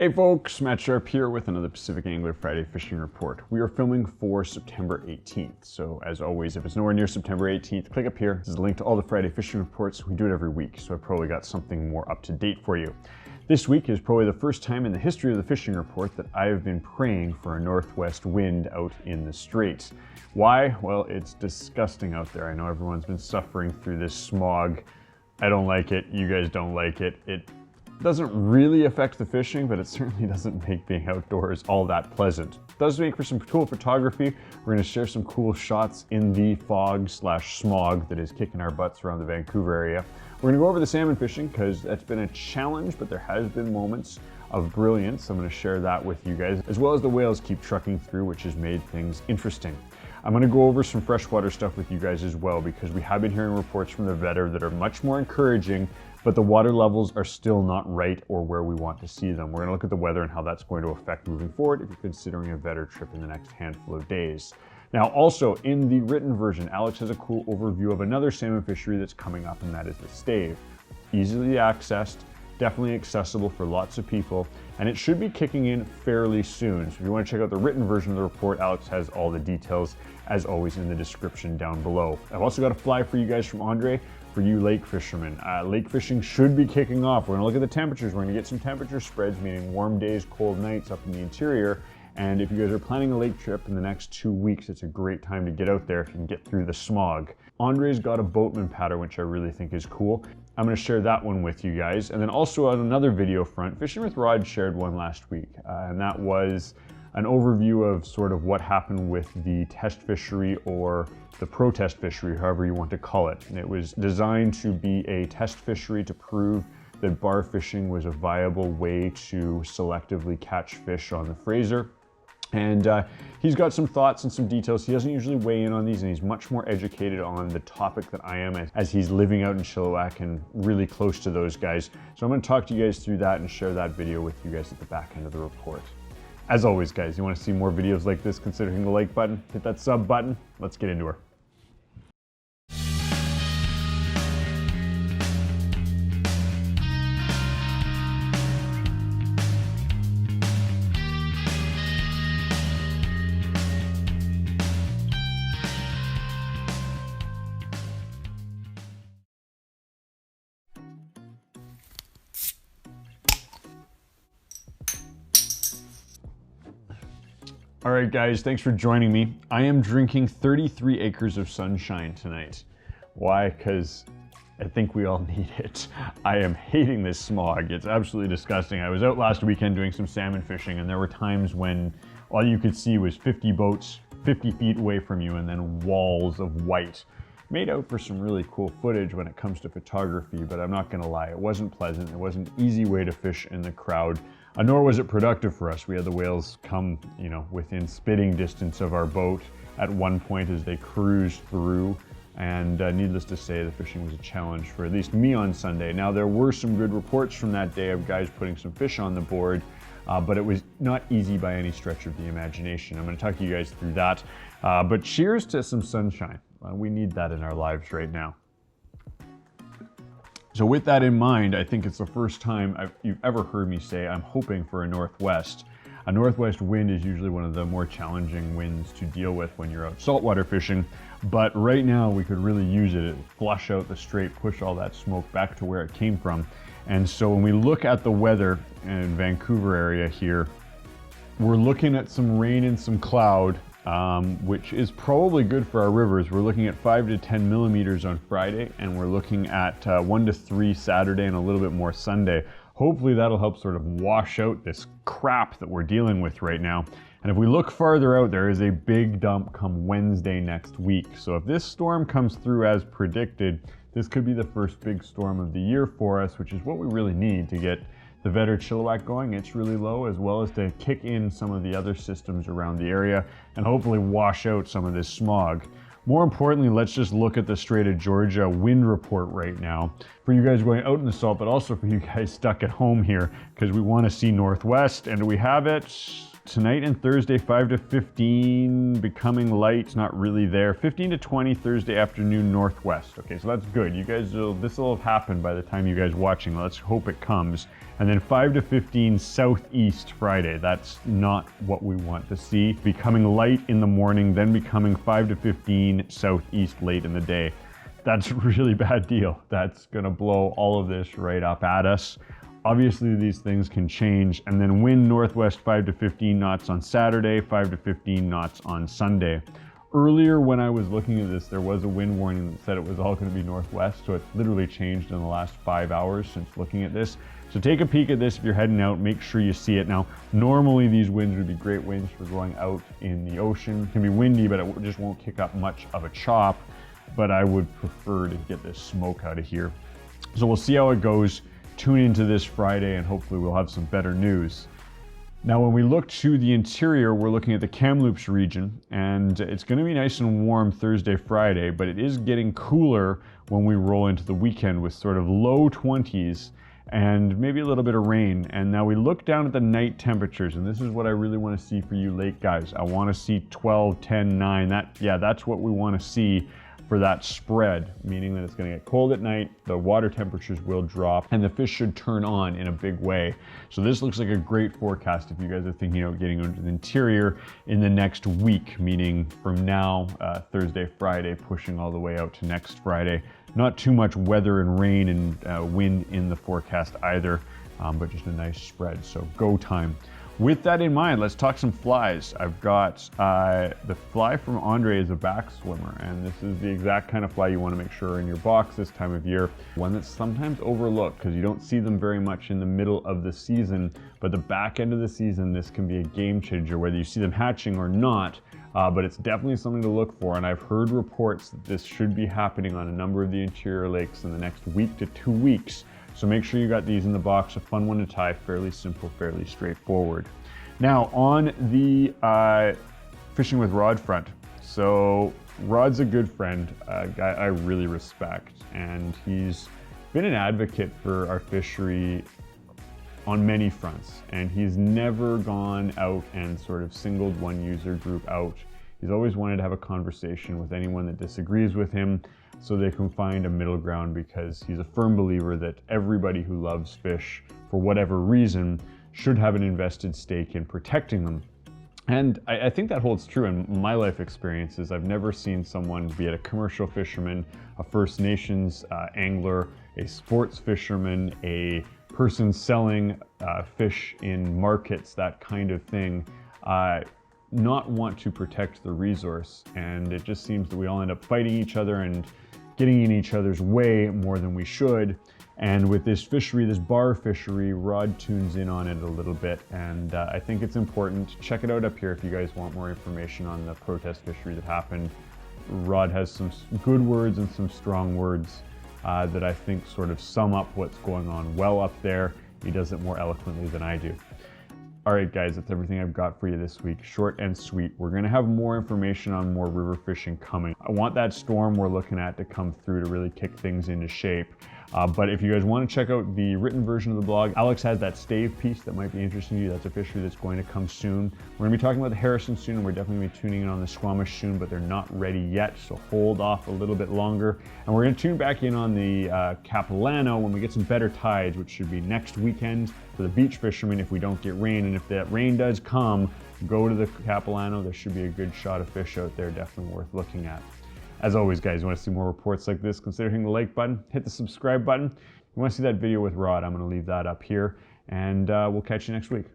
Hey folks, Matt Sharp here with another Pacific Angler Friday Fishing Report. We are filming for September 18th, so as always, if it's nowhere near September 18th, click up here. This is a link to all the Friday Fishing Reports. We do it every week, so I've probably got something more up to date for you. This week is probably the first time in the history of the Fishing Report that I have been praying for a northwest wind out in the Straits. Why? Well, it's disgusting out there. I know everyone's been suffering through this smog. I don't like it. You guys don't like it. It doesn't really affect the fishing, but it certainly doesn't make being outdoors all that pleasant. It does make for some cool photography. We're going to share some cool shots in the fog/smog that is kicking our butts around the Vancouver area. We're going to go over the salmon fishing because that's been a challenge, but there has been moments of brilliance. I'm going to share that with you guys, as well as the whales keep trucking through, which has made things interesting. I'm going to go over some freshwater stuff with you guys as well, because we have been hearing reports from the Vedder that are much more encouraging, but the water levels are still not right or where we want to see them. We're going to look at the weather and how that's going to affect moving forward if you're considering a Vedder trip in the next handful of days. Now, also in the written version, Alex has a cool overview of another salmon fishery that's coming up, and that is the Stave. Easily accessed, definitely accessible for lots of people, and it should be kicking in fairly soon. So if you want to check out the written version of the report, Alex has all the details, as always, in the description down below. I've also got a fly for you guys from Andre, for you lake fishermen. Lake fishing should be kicking off. We're gonna look at the temperatures. We're gonna get some temperature spreads, meaning warm days, cold nights up in the interior. And if you guys are planning a lake trip in the next 2 weeks, it's a great time to get out there if you can get through the smog. Andre's got a boatman pattern, which I really think is cool. I'm gonna share that one with you guys. And then also on another video front, Fishing with Rod shared one last week, and that was an overview of sort of what happened with the test fishery, or the protest fishery, however you want to call it. And it was designed to be a test fishery to prove that bar fishing was a viable way to selectively catch fish on the Fraser. And he's got some thoughts and some details. He doesn't usually weigh in on these, and he's much more educated on the topic than I am, as he's living out in Chilliwack and really close to those guys. So I'm going to talk to you guys through that and share that video with you guys at the back end of the report. As always, guys, you want to see more videos like this, consider hitting the like button, hit that sub button. Let's get into her. All right, guys, thanks for joining me. I am drinking 33 acres of sunshine tonight. Why? Because I think we all need it. I am hating this smog. It's absolutely disgusting. I was out last weekend doing some salmon fishing, and there were times when all you could see was 50 boats 50 feet away from you, and then walls of white. Made out for some really cool footage when it comes to photography, but I'm not gonna lie, it wasn't pleasant. It wasn't an easy way to fish in the crowd. Nor was it productive for us. We had the whales come, within spitting distance of our boat at one point as they cruised through. And needless to say, the fishing was a challenge for at least me on Sunday. Now, there were some good reports from that day of guys putting some fish on the board, but it was not easy by any stretch of the imagination. I'm going to talk to you guys through that. But cheers to some sunshine. We need that in our lives right now. So with that in mind, I think it's the first time you've ever heard me say I'm hoping for a northwest. A northwest wind is usually one of the more challenging winds to deal with when you're out saltwater fishing, but right now we could really use it, flush out the strait, push all that smoke back to where it came from. And so when we look at the weather in Vancouver area here, we're looking at some rain and some cloud, which is probably good for our rivers. We're looking at 5 to 10 millimeters on Friday, and we're looking at 1 to 3 Saturday and a little bit more Sunday. Hopefully that'll help sort of wash out this crap that we're dealing with right now. And if we look farther out, there is a big dump come Wednesday next week. So if this storm comes through as predicted, this could be the first big storm of the year for us, which is what we really need to get the Vedder Chilliwack going. It's really low, as well as to kick in some of the other systems around the area and hopefully wash out some of this smog. More importantly, let's just look at the Strait of Georgia wind report right now for you guys going out in the salt, but also for you guys stuck at home here, because we want to see northwest. And do we have it? tonight and Thursday, 5 to 15, becoming light, not really there. 15 to 20 Thursday afternoon, northwest. Okay, so that's good. You guys, this will have happened by the time you guys watching. Let's hope it comes. And then 5 to 15 southeast Friday. That's not what we want to see. Becoming light in the morning, then becoming 5 to 15 southeast late in the day. That's a really bad deal. That's gonna blow all of this right up at us. Obviously these things can change, and then wind northwest 5 to 15 knots on Saturday, 5 to 15 knots on Sunday. Earlier when I was looking at this, there was a wind warning that said it was all going to be northwest, so it's literally changed in the last 5 hours since looking at this. So take a peek at this if you're heading out, make sure you see it. Now, normally these winds would be great winds for going out in the ocean. It can be windy, but it just won't kick up much of a chop, but I would prefer to get this smoke out of here. So we'll see how it goes. Tune into this Friday and hopefully we'll have some better news. Now, when we look to the interior, we're looking at the Kamloops region, and it's going to be nice and warm Thursday, Friday, but it is getting cooler when we roll into the weekend with sort of low 20s and maybe a little bit of rain. And now we look down at the night temperatures, and this is what I really want to see for you lake guys. I want to see 12, 10, 9. That's what we want to see for that spread, meaning that it's going to get cold at night, the water temperatures will drop, and the fish should turn on in a big way. So this looks like a great forecast if you guys are thinking about getting into the interior in the next week, meaning from now, Thursday, Friday, pushing all the way out to next Friday. Not too much weather and rain and wind in the forecast either, but just a nice spread, so go time. With that in mind, let's talk some flies. I've got the fly from Andre is a back swimmer, and this is the exact kind of fly you want to make sure in your box this time of year. One that's sometimes overlooked because you don't see them very much in the middle of the season, but the back end of the season, this can be a game changer, whether you see them hatching or not, but it's definitely something to look for, and I've heard reports that this should be happening on a number of the interior lakes in the next week to 2 weeks. So make sure you got these in the box, a fun one to tie, fairly simple, fairly straightforward. Now on the fishing with rod front. So Rod's a good friend, a guy I really respect, and he's been an advocate for our fishery on many fronts, and he's never gone out and sort of singled one user group out. He's always wanted to have a conversation with anyone that disagrees with him so they can find a middle ground, because he's a firm believer that everybody who loves fish, for whatever reason, should have an invested stake in protecting them. And I think that holds true in my life experiences. I've never seen someone, be it a commercial fisherman, a First Nations angler, a sports fisherman, a person selling fish in markets, that kind of thing, not want to protect the resource. And it just seems that we all end up fighting each other and getting in each other's way more than we should. And with this fishery, this bar fishery, Rod tunes in on it a little bit, and I think it's important. Check it out up here if you guys want more information on the protest fishery that happened. Rod has some good words and some strong words that I think sort of sum up what's going on well up there. He does it more eloquently than I do. All right, guys, that's everything I've got for you this week. Short and sweet. We're gonna have more information on more river fishing coming. I want that storm we're looking at to come through to really kick things into shape. But if you guys want to check out the written version of the blog, Alex has that Stave piece that might be interesting to you. That's a fishery that's going to come soon. We're gonna be talking about the Harrison soon, and we're definitely gonna be tuning in on the Squamish soon, but they're not ready yet, so hold off a little bit longer. And we're gonna tune back in on the Capilano when we get some better tides, which should be next weekend for the beach fishermen if we don't get rain. And if that rain does come, go to the Capilano. There should be a good shot of fish out there, definitely worth looking at. As always, guys, you want to see more reports like this, consider hitting the like button, hit the subscribe button. If you want to see that video with Rod, I'm going to leave that up here, and we'll catch you next week.